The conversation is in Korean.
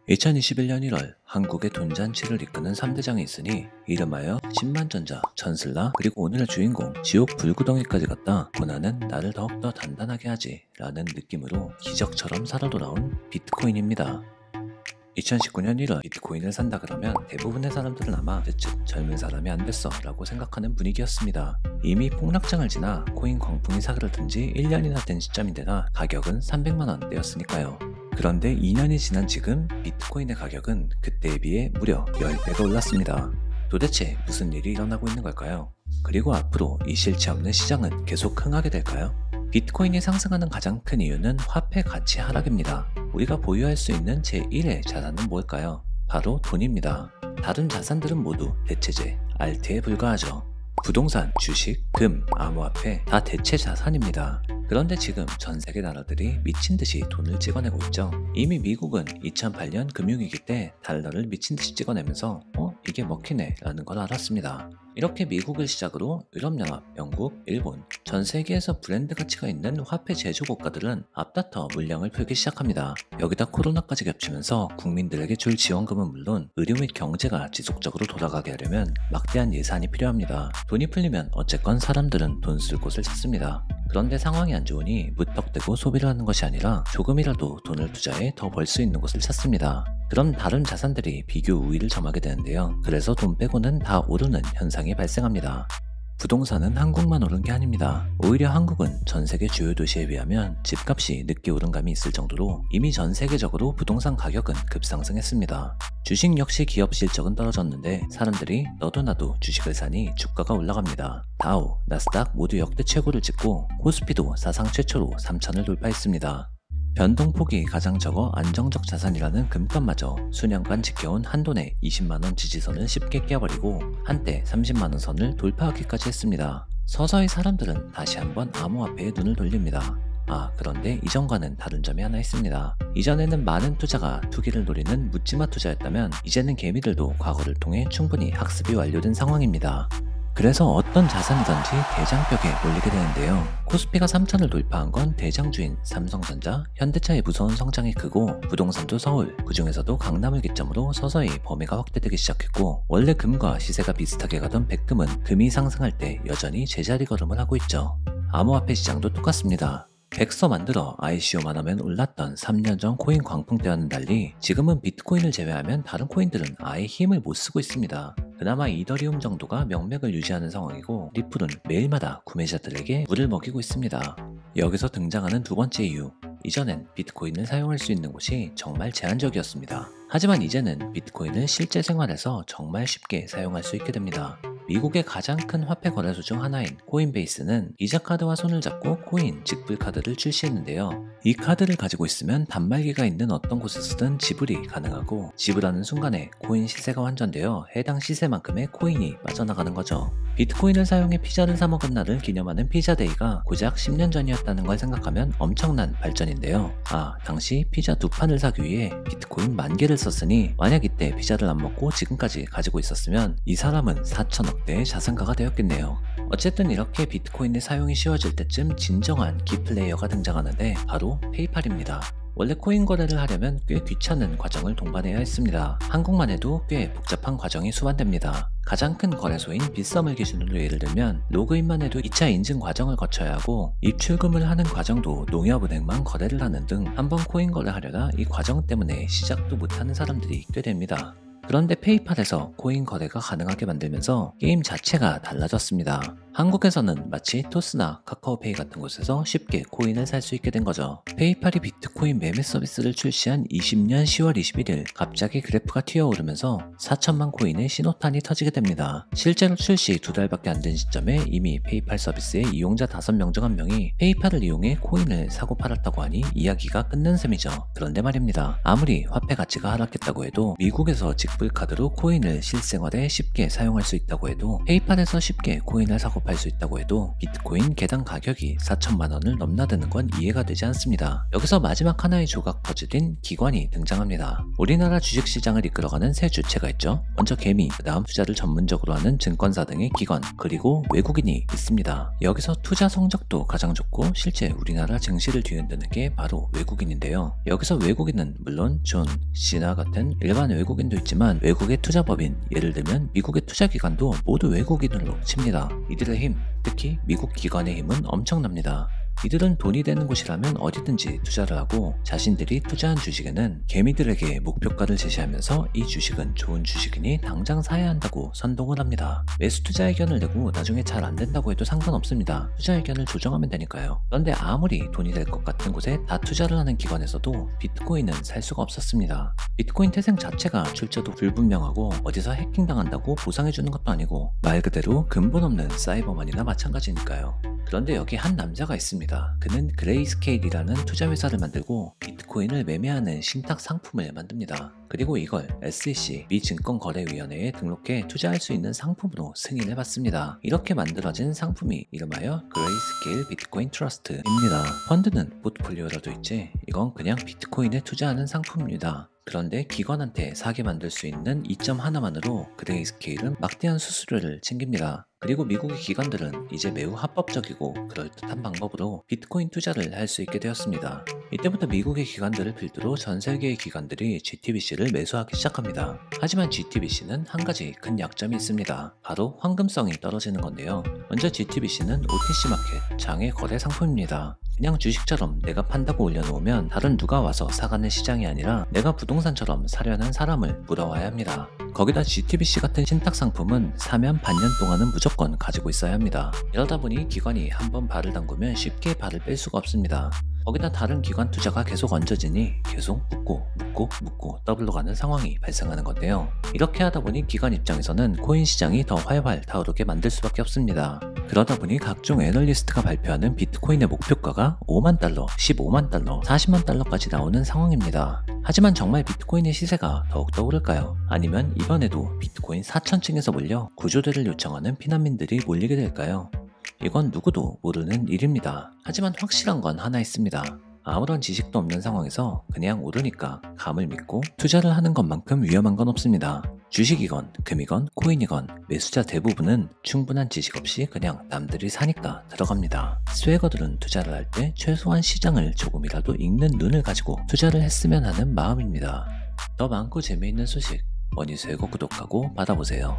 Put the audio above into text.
2021년 1월 한국의 돈잔치를 이끄는 3대장이 있으니 이름하여 10만전자, 전슬라, 그리고 오늘의 주인공 지옥 불구덩이까지 갔다 고난은 나를 더욱더 단단하게 하지 라는 느낌으로 기적처럼 살아 돌아온 비트코인입니다. 2019년 1월 비트코인을 산다 그러면 대부분의 사람들은 아마 즉 젊은 사람이 안 됐어 라고 생각하는 분위기였습니다. 이미 폭락장을 지나 코인 광풍이 사그라든 지 1년이나 된 시점인데다 가격은 300만원대였으니까요. 그런데 2년이 지난 지금 비트코인의 가격은 그때에 비해 무려 10배가 올랐습니다. 도대체 무슨 일이 일어나고 있는 걸까요? 그리고 앞으로 이 실체 없는 시장은 계속 흥하게 될까요? 비트코인이 상승하는 가장 큰 이유는 화폐 가치 하락입니다. 우리가 보유할 수 있는 제1의 자산은 뭘까요? 바로 돈입니다. 다른 자산들은 모두 대체제, 알트에 불과하죠. 부동산, 주식, 금, 암호화폐 다 대체 자산입니다. 그런데 지금 전 세계 나라들이 미친듯이 돈을 찍어내고 있죠. 이미 미국은 2008년 금융위기 때 달러를 미친듯이 찍어내면서 이게 먹히네 라는 걸 알았습니다. 이렇게 미국을 시작으로 유럽연합, 영국, 일본, 전 세계에서 브랜드 가치가 있는 화폐 제조 국가들은 앞다퉈 물량을 풀기 시작합니다. 여기다 코로나까지 겹치면서 국민들에게 줄 지원금은 물론 의료 및 경제가 지속적으로 돌아가게 하려면 막대한 예산이 필요합니다. 돈이 풀리면 어쨌건 사람들은 돈 쓸 곳을 찾습니다. 그런데 상황이 안 좋으니 무턱대고 소비를 하는 것이 아니라 조금이라도 돈을 투자해 더 벌 수 있는 곳을 찾습니다. 그럼 다른 자산들이 비교 우위를 점하게 되는데요. 그래서 돈 빼고는 다 오르는 현상이 발생합니다. 부동산은 한국만 오른 게 아닙니다. 오히려 한국은 전 세계 주요 도시에 비하면 집값이 늦게 오른 감이 있을 정도로 이미 전 세계적으로 부동산 가격은 급상승했습니다. 주식 역시 기업 실적은 떨어졌는데 사람들이 너도 나도 주식을 사니 주가가 올라갑니다. 다우, 나스닥 모두 역대 최고를 찍고 코스피도 사상 최초로 3천을 돌파했습니다. 변동폭이 가장 적어 안정적 자산이라는 금값마저 수년간 지켜온 한돈의 20만원 지지선을 쉽게 깨버리고 한때 30만원 선을 돌파하기까지 했습니다. 서서히 사람들은 다시 한번 암호화폐에 눈을 돌립니다. 그런데 이전과는 다른 점이 하나 있습니다. 이전에는 많은 투자가 투기를 노리는 묻지마 투자였다면 이제는 개미들도 과거를 통해 충분히 학습이 완료된 상황입니다. 그래서 어떤 자산이든지 대장벽에 몰리게 되는데요. 코스피가 3천을 돌파한 건 대장주인 삼성전자, 현대차의 무서운 성장이 크고 부동산도 서울, 그중에서도 강남을 기점으로 서서히 범위가 확대되기 시작했고 원래 금과 시세가 비슷하게 가던 백금은 금이 상승할 때 여전히 제자리 걸음을 하고 있죠. 암호화폐 시장도 똑같습니다. 백서 만들어 ICO만 하면 올랐던 3년 전 코인 광풍 때와는 달리 지금은 비트코인을 제외하면 다른 코인들은 아예 힘을 못 쓰고 있습니다. 그나마 이더리움 정도가 명맥을 유지하는 상황이고 리플은 매일마다 구매자들에게 물을 먹이고 있습니다. 여기서 등장하는 두 번째 이유, 이전엔 비트코인을 사용할 수 있는 곳이 정말 제한적이었습니다. 하지만 이제는 비트코인을 실제 생활에서 정말 쉽게 사용할 수 있게 됩니다. 미국의 가장 큰 화폐 거래소 중 하나인 코인베이스는 비자카드와 손을 잡고 코인 직불카드를 출시했는데요. 이 카드를 가지고 있으면 단말기가 있는 어떤 곳에서든 지불이 가능하고 지불하는 순간에 코인 시세가 환전되어 해당 시세만큼의 코인이 빠져나가는 거죠. 비트코인을 사용해 피자를 사 먹은 날을 기념하는 피자데이가 고작 10년 전이었다는 걸 생각하면 엄청난 발전인데요. 당시 피자 2판을 사기 위해 비트코인 10,000개를 썼으니 만약 이때 피자를 안 먹고 지금까지 가지고 있었으면 이 사람은 4천억대의 자산가가 되었겠네요. 어쨌든 이렇게 비트코인의 사용이 쉬워질 때쯤 진정한 키플레이어가 등장하는데 바로 페이팔입니다. 원래 코인 거래를 하려면 꽤 귀찮은 과정을 동반해야 했습니다. 한국만 해도 꽤 복잡한 과정이 수반됩니다. 가장 큰 거래소인 빗썸을 기준으로 예를 들면 로그인만 해도 2차 인증 과정을 거쳐야 하고 입출금을 하는 과정도 농협은행만 거래를 하는 등 한번 코인 거래하려다 이 과정 때문에 시작도 못하는 사람들이 꽤 됩니다. 그런데 페이팔에서 코인 거래가 가능하게 만들면서 게임 자체가 달라졌습니다. 한국에서는 마치 토스나 카카오페이 같은 곳에서 쉽게 코인을 살 수 있게 된 거죠. 페이팔이 비트코인 매매 서비스를 출시한 20년 10월 21일 갑자기 그래프가 튀어오르면서 4천만 코인의 신호탄이 터지게 됩니다. 실제로 출시 2달밖에 안 된 시점에 이미 페이팔 서비스의 이용자 5명 중 1명이 페이팔을 이용해 코인을 사고 팔았다고 하니 이야기가 끝난 셈이죠. 그런데 말입니다. 아무리 화폐 가치가 하락했다고 해도 미국에서 애플 카드로 코인을 실생활에 쉽게 사용할 수 있다고 해도, 페이팔에서 쉽게 코인을 사고 팔 수 있다고 해도 비트코인 개당 가격이 4천만 원을 넘나드는 건 이해가 되지 않습니다. 여기서 마지막 하나의 조각 퍼즐인 기관이 등장합니다. 우리나라 주식시장을 이끌어가는 세 주체가 있죠. 먼저 개미, 그 다음 투자를 전문적으로 하는 증권사 등의 기관, 그리고 외국인이 있습니다. 여기서 투자 성적도 가장 좋고 실제 우리나라 증시를 뒤흔드는 게 바로 외국인인데요. 여기서 외국인은 물론 존, 시나 같은 일반 외국인도 있지만 외국의 투자법인, 예를 들면 미국의 투자기관도 모두 외국인으로 칩니다. 이들의 힘, 특히 미국 기관의 힘은 엄청납니다. 이들은 돈이 되는 곳이라면 어디든지 투자를 하고 자신들이 투자한 주식에는 개미들에게 목표가를 제시하면서 이 주식은 좋은 주식이니 당장 사야 한다고 선동을 합니다. 매수 투자 의견을 내고 나중에 잘 안 된다고 해도 상관없습니다. 투자 의견을 조정하면 되니까요. 그런데 아무리 돈이 될 것 같은 곳에 다 투자를 하는 기관에서도 비트코인은 살 수가 없었습니다. 비트코인 태생 자체가 출처도 불분명하고 어디서 해킹당한다고 보상해주는 것도 아니고 말 그대로 근본 없는 사이버머니나 마찬가지니까요. 그런데 여기 한 남자가 있습니다. 그는 그레이스케일이라는 투자회사를 만들고 비트코인을 매매하는 신탁 상품을 만듭니다. 그리고 이걸 SEC 미 증권거래위원회에 등록해 투자할 수 있는 상품으로 승인을 받습니다. 이렇게 만들어진 상품이 이름하여 그레이스케일 비트코인 트러스트입니다. 펀드는 포트폴리오라도 있지 이건 그냥 비트코인에 투자하는 상품입니다. 그런데 기관한테 사게 만들 수 있는 이점 하나만으로 그레이스케일은 막대한 수수료를 챙깁니다. 그리고 미국의 기관들은 이제 매우 합법적이고 그럴듯한 방법으로 비트코인 투자를 할 수 있게 되었습니다. 이때부터 미국의 기관들을 필두로 전 세계의 기관들이 GTBC를 매수하기 시작합니다. 하지만 GTBC는 한 가지 큰 약점이 있습니다. 바로 황금성이 떨어지는 건데요. 먼저 GTBC는 OTC 마켓, 장외 거래 상품입니다. 그냥 주식처럼 내가 판다고 올려놓으면 다른 누가 와서 사가는 시장이 아니라 내가 부동산처럼 사려는 사람을 물어와야 합니다. 거기다 GTBC 같은 신탁 상품은 사면 반년 동안은 무조건 가지고 있어야 합니다. 이러다 보니 기관이 한번 발을 담그면 쉽게 발을 뺄 수가 없습니다. 거기다 다른 기관 투자가 계속 얹어지니 계속 묻고 더블로 가는 상황이 발생하는 건데요. 이렇게 하다 보니 기관 입장에서는 코인 시장이 더 활활 타오르게 만들 수밖에 없습니다. 그러다 보니 각종 애널리스트가 발표하는 비트코인의 목표가가 5만 달러, 15만 달러, 40만 달러까지 나오는 상황입니다. 하지만 정말 비트코인의 시세가 더욱더 오를까요? 아니면 이번에도 비트코인 4천층에서 몰려 구조대를 요청하는 피난민들이 몰리게 될까요? 이건 누구도 모르는 일입니다. 하지만 확실한 건 하나 있습니다. 아무런 지식도 없는 상황에서 그냥 오르니까 감을 믿고 투자를 하는 것만큼 위험한 건 없습니다. 주식이건 금이건 코인이건 매수자 대부분은 충분한 지식 없이 그냥 남들이 사니까 들어갑니다. 스웨거들은 투자를 할 때 최소한 시장을 조금이라도 읽는 눈을 가지고 투자를 했으면 하는 마음입니다. 더 많고 재미있는 소식 머니스웨거 구독하고 받아보세요.